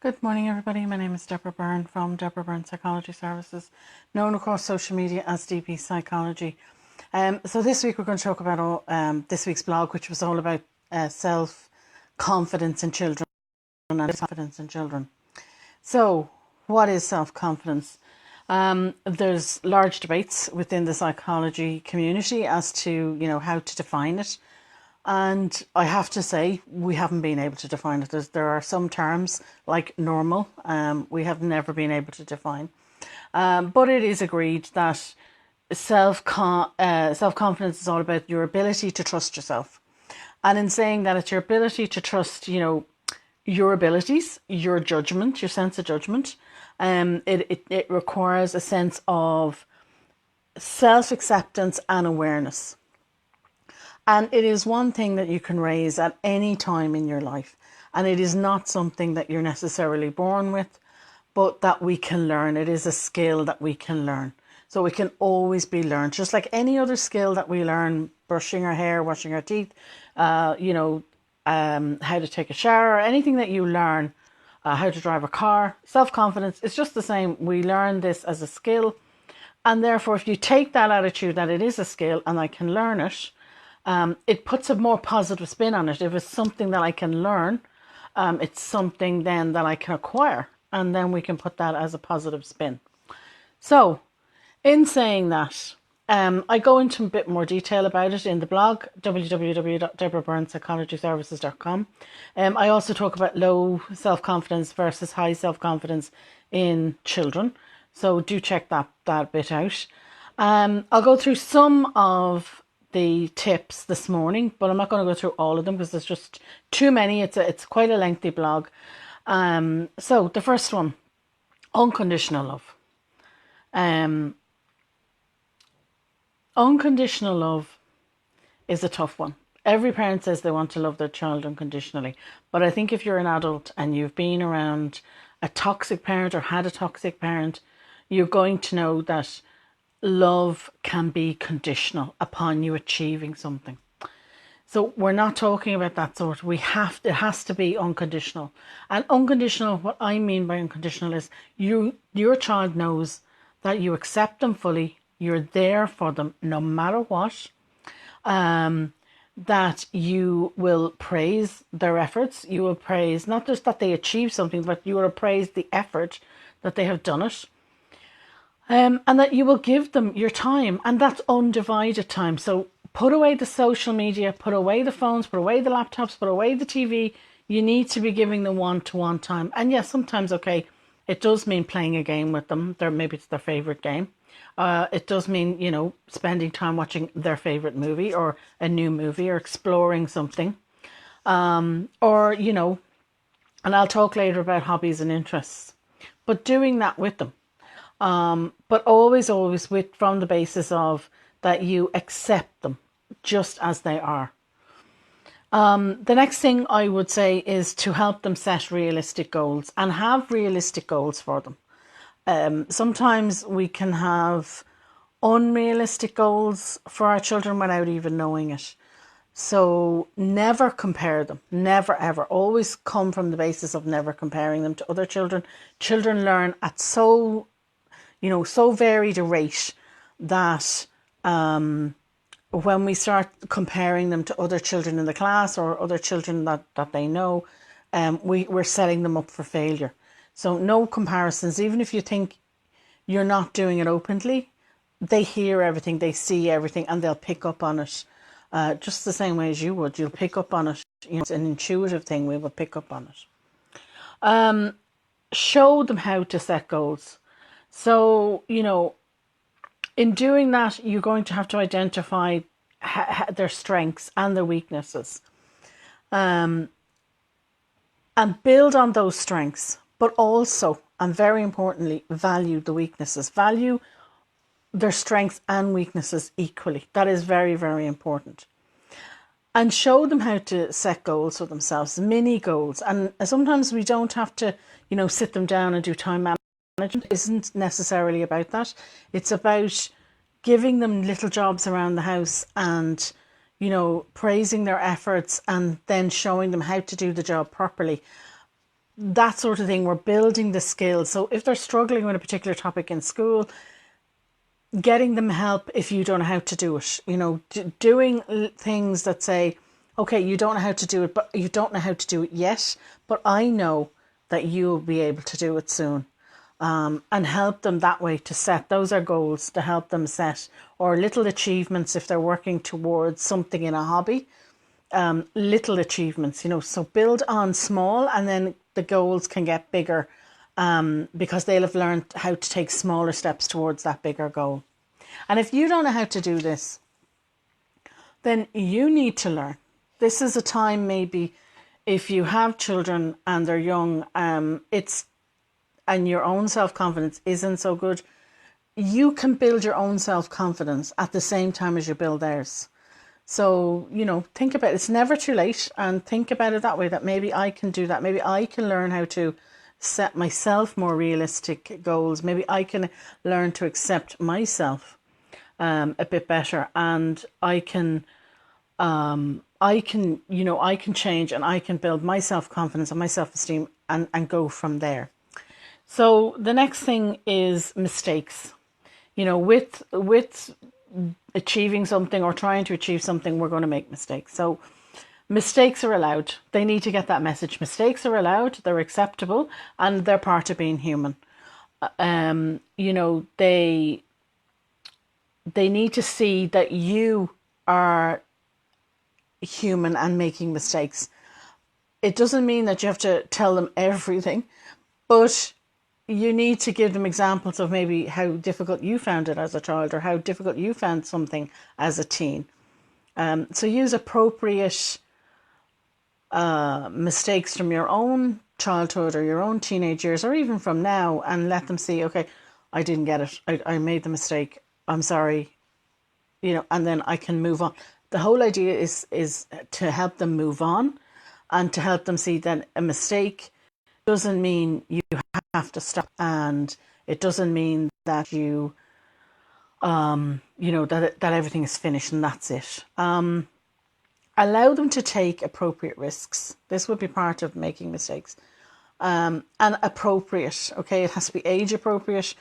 Good morning, everybody. My name is Deborah Byrne from Deborah Byrne Psychology Services, known across social media as DBpsychology. So this week we're going to talk about this week's blog, which was all about self-confidence in children and confidence in children. So, what is self-confidence? There's large debates within the psychology community as to how to define it. And I have to say, we haven't been able to define it. There are some terms like normal, we have never been able to define. But it is agreed that self-confidence is all about your ability to trust yourself. And in saying that, it's your ability to trust, your abilities, your judgment, your sense of judgment. It requires a sense of self-acceptance and awareness. And it is one thing that you can raise at any time in your life. And it is not something that you're necessarily born with, but that we can learn. It is a skill that we can learn. So it can always be learned. Just like any other skill that we learn, brushing our hair, washing our teeth, how to take a shower, anything that you learn, how to drive a car, self-confidence, it's just the same. We learn this as a skill. And therefore, if you take that attitude that it is a skill and I can learn it, it puts a more positive spin on it. If it's something that I can learn, it's something then that I can acquire, and then we can put that as a positive spin. So, in saying that, I go into a bit more detail about it in the blog, www.deborahbyrnepsychologyservices.com. I also talk about low self-confidence versus high self-confidence in children. So do check that bit out. I'll go through some of the tips this morning, but I'm not going to go through all of them because there's just too many. It's quite a lengthy blog. So the first one, unconditional love. Unconditional love is a tough one. Every parent says they want to love their child unconditionally, but I think if you're an adult and you've been around a toxic parent or had a toxic parent, you're going to know that love can be conditional upon you achieving something. So we're not talking about that sort. It has to be unconditional. And unconditional, what I mean by unconditional is your child knows that you accept them fully, you're there for them no matter what, that you will praise their efforts, you will praise not just that they achieve something, but you will praise the effort that they have done it. And that you will give them your time, and that's undivided time. So put away the social media, put away the phones, put away the laptops, put away the TV. You need to be giving them one-to-one time. And yes, sometimes, okay, it does mean playing a game with them. Maybe it's their favorite game. It does mean, spending time watching their favorite movie or a new movie or exploring something. And I'll talk later about hobbies and interests. But doing that with them. But always from the basis of that you accept them just as they are. The next thing I would say is to help them set realistic goals and have realistic goals for them. Sometimes we can have unrealistic goals for our children without even knowing it. So never compare them, never ever. Always come from the basis of never comparing them to other children. Children learn at so varied a rate that when we start comparing them to other children in the class or other children that they know, we're setting them up for failure. So no comparisons, even if you think you're not doing it openly, they hear everything, they see everything, and they'll pick up on it just the same way as you would. You'll pick up on it. It's an intuitive thing. We will pick up on it. Show them how to set goals. So, in doing that, you're going to have to identify their strengths and their weaknesses. And build on those strengths, but also, and very importantly, value the weaknesses. Value their strengths and weaknesses equally. That is very, very important. And show them how to set goals for themselves, mini goals. And sometimes we don't have to, sit them down and do time management. Isn't necessarily about that. It's about giving them little jobs around the house and, praising their efforts and then showing them how to do the job properly. that sort of thing. We're building the skills. So if they're struggling with a particular topic in school, getting them help if you don't know how to do it. Doing things that say, okay, you don't know how to do it, but you don't know how to do it yet, but I know that you'll be able to do it soon. And help them that way to set. Those are goals to help them set, or little achievements if they're working towards something in a hobby. Little achievements, so build on small, and then the goals can get bigger, because they'll have learned how to take smaller steps towards that bigger goal. And if you don't know how to do this, then you need to learn. This is a time, maybe if you have children and they're young, and your own self-confidence isn't so good, you can build your own self-confidence at the same time as you build theirs. So, think about it. It's never too late, and think about it that way, that maybe I can do that. Maybe I can learn how to set myself more realistic goals. Maybe I can learn to accept myself a bit better, and I can change, and I can build my self-confidence and my self-esteem, and go from there. So the next thing is mistakes. With achieving something or trying to achieve something, we're going to make mistakes. So mistakes are allowed. They need to get that message. Mistakes are allowed, they're acceptable, and they're part of being human. They need to see that you are human and making mistakes. It doesn't mean that you have to tell them everything, but you need to give them examples of maybe how difficult you found it as a child, or how difficult you found something as a teen. So use appropriate mistakes from your own childhood or your own teenage years, or even from now, and let them see, okay, I didn't get it. I made the mistake. I'm sorry. And then I can move on. The whole idea is to help them move on, and to help them see that a mistake doesn't mean you have to stop, and it doesn't mean that you that everything is finished and that's it. Allow them to take appropriate risks. This would be part of making mistakes. And appropriate, okay, it has to be age appropriate,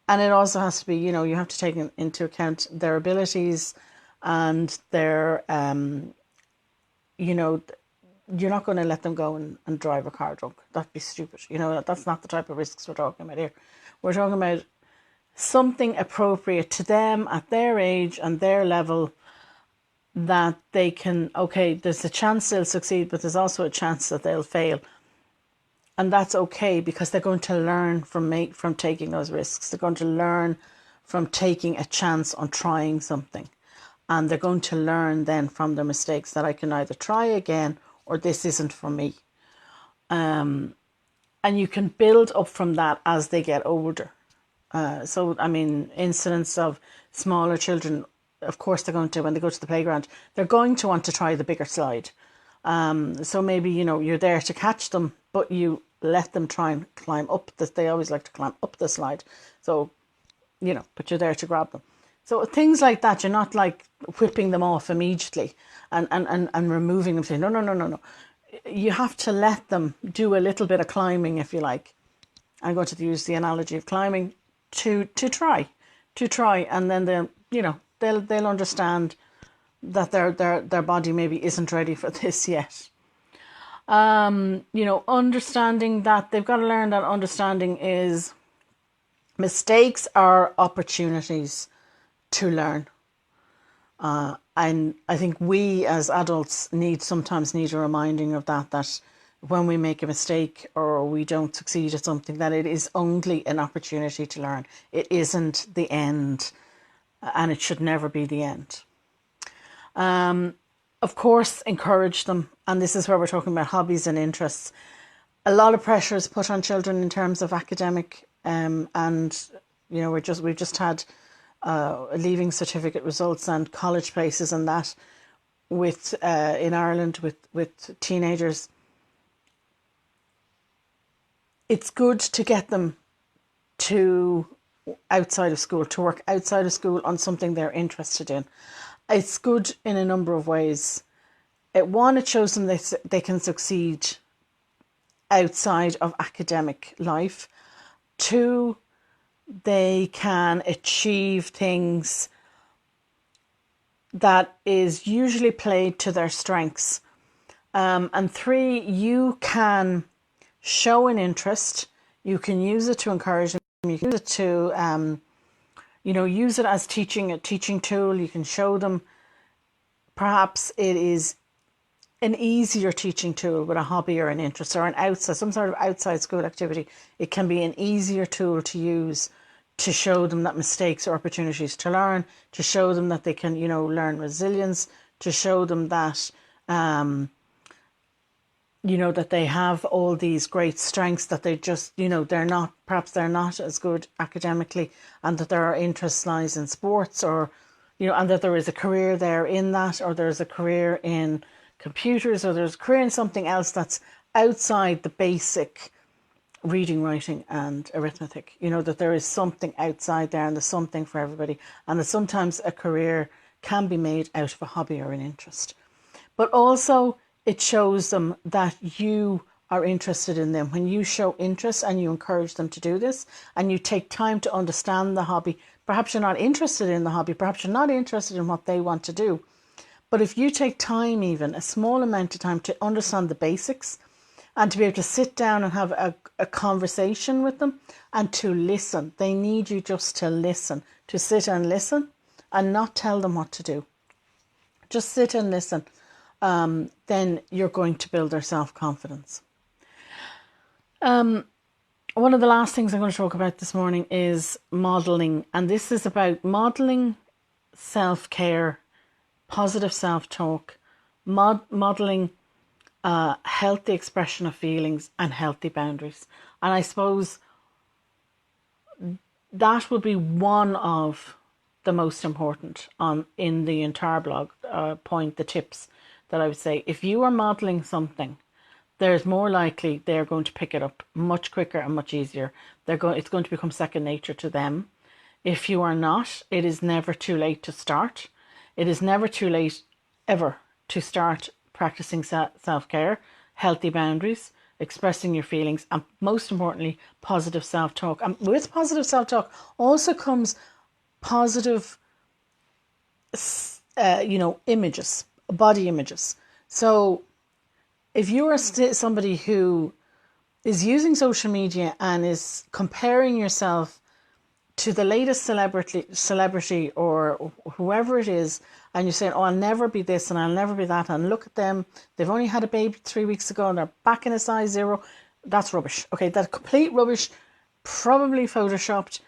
and it also has to be, you have to take into account their abilities and their you're not going to let them go and drive a car drunk. That'd be stupid. That's not the type of risks we're talking about here. We're talking about something appropriate to them at their age and their level, that they can, okay, there's a chance they'll succeed, but there's also a chance that they'll fail. And that's okay, because they're going to learn from taking those risks. They're going to learn from taking a chance on trying something. And they're going to learn then from their mistakes that I can either try again, or this isn't for me. And you can build up from that as they get older. Incidents of smaller children, of course they're going to, when they go to the playground, they're going to want to try the bigger slide. So maybe, you're there to catch them, but you let them try and climb up they always like to climb up the slide. So, but you're there to grab them. So things like that, you're not like whipping them off immediately and removing them, saying, no. You have to let them do a little bit of climbing, if you like. I'm going to use the analogy of climbing to try, and then they'll understand that their body maybe isn't ready for this yet. Understanding that they've got to learn that understanding is mistakes are opportunities to learn. And I think we as adults sometimes need a reminding of that when we make a mistake or we don't succeed at something, that it is only an opportunity to learn. It isn't the end, and it should never be the end. Of course, encourage them. And this is where we're talking about hobbies and interests. A lot of pressure is put on children in terms of academic, we've just had leaving certificate results and college places and that with in Ireland with teenagers. It's good to get them to outside of school, to work outside of school on something they're interested in. It's good in a number of ways. It shows them they can succeed outside of academic life. 2, they can achieve things that is usually played to their strengths. And 3, you can show an interest. You can use it to encourage them. You can use it to, use it as a teaching tool. You can show them. Perhaps it is an easier teaching tool with a hobby or an interest or some sort of outside school activity. It can be an easier tool to use to show them that mistakes are opportunities to learn, to show them that they can, learn resilience, to show them that, that they have all these great strengths, that they just, they're not as good academically, and that their interest lies in sports, or, and that there is a career there in that, or there's a career in computers, or there's a career in something else that's outside the basic reading, writing and arithmetic. That there is something outside there, and there's something for everybody, and that sometimes a career can be made out of a hobby or an interest. But also it shows them that you are interested in them. When you show interest and you encourage them to do this, and you take time to understand the hobby, perhaps you're not interested in the hobby, perhaps you're not interested in what they want to do, but if you take time, even a small amount of time, to understand the basics, and to be able to sit down and have a conversation with them, and to listen. They need you just to listen, to sit and listen and not tell them what to do. Just sit and listen. Then you're going to build their self-confidence. One of the last things I'm going to talk about this morning is modelling. And this is about modelling self-care, positive self-talk, modelling healthy expression of feelings and healthy boundaries. And I suppose that would be one of the most important in the entire blog point, the tips that I would say. If you are modelling something, there's more likely they're going to pick it up much quicker and much easier. It's going to become second nature to them. If you are not, it is never too late to start. It is never too late ever to start practicing self-care, healthy boundaries, expressing your feelings, and most importantly, positive self-talk. And with positive self-talk also comes positive, images, body images. So if you are somebody who is using social media and is comparing yourself to the latest celebrity or whoever it is, and you're saying, oh, I'll never be this and I'll never be that, and look at them, they've only had a baby 3 weeks ago and they're back in a size 0, that's rubbish. Okay, that's complete rubbish, probably photoshopped,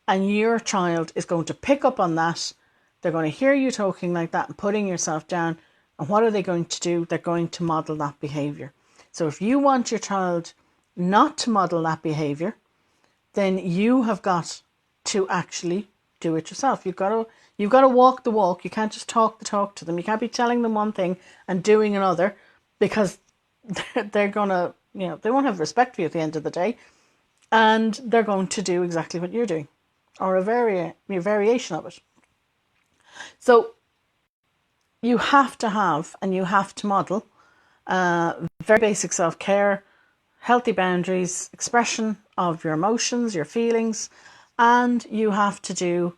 and your child is going to pick up on that. They're going to hear you talking like that and putting yourself down, and what are they going to do? They're going to model that behaviour. So if you want your child not to model that behaviour, then you have got to actually do it yourself. You've got to walk the walk. You can't just talk the talk to them. You can't be telling them one thing and doing another, because they're gonna, they won't have respect for you at the end of the day, and they're going to do exactly what you're doing, or a variation of it. So you have to have, and you have to model very basic self-care, healthy boundaries, expression of your emotions, your feelings, and you have to do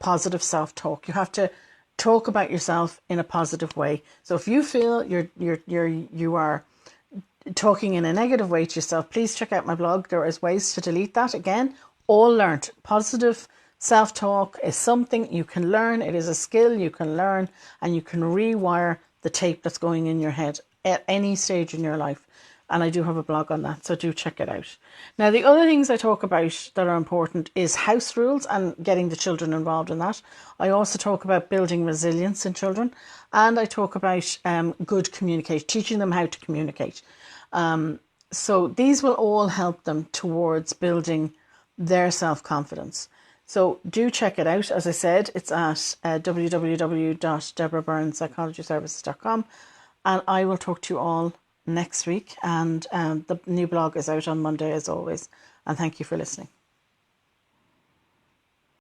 positive self-talk. You have to talk about yourself in a positive way. So if you feel you are talking in a negative way to yourself, please check out my blog. There is ways to delete that. Again, all learned. Positive self-talk is something you can learn. It is a skill you can learn, and you can rewire the tape that's going in your head at any stage in your life. And I do have a blog on that, so do check it out. Now, the other things I talk about that are important is house rules and getting the children involved in that. I also talk about building resilience in children, and I talk about good communication, teaching them how to communicate. So these will all help them towards building their self-confidence. So do check it out. As I said, it's at www.deborahbyrnepsychologyservices.com, and I will talk to you all next week, and the new blog is out on Monday as always, and thank you for listening.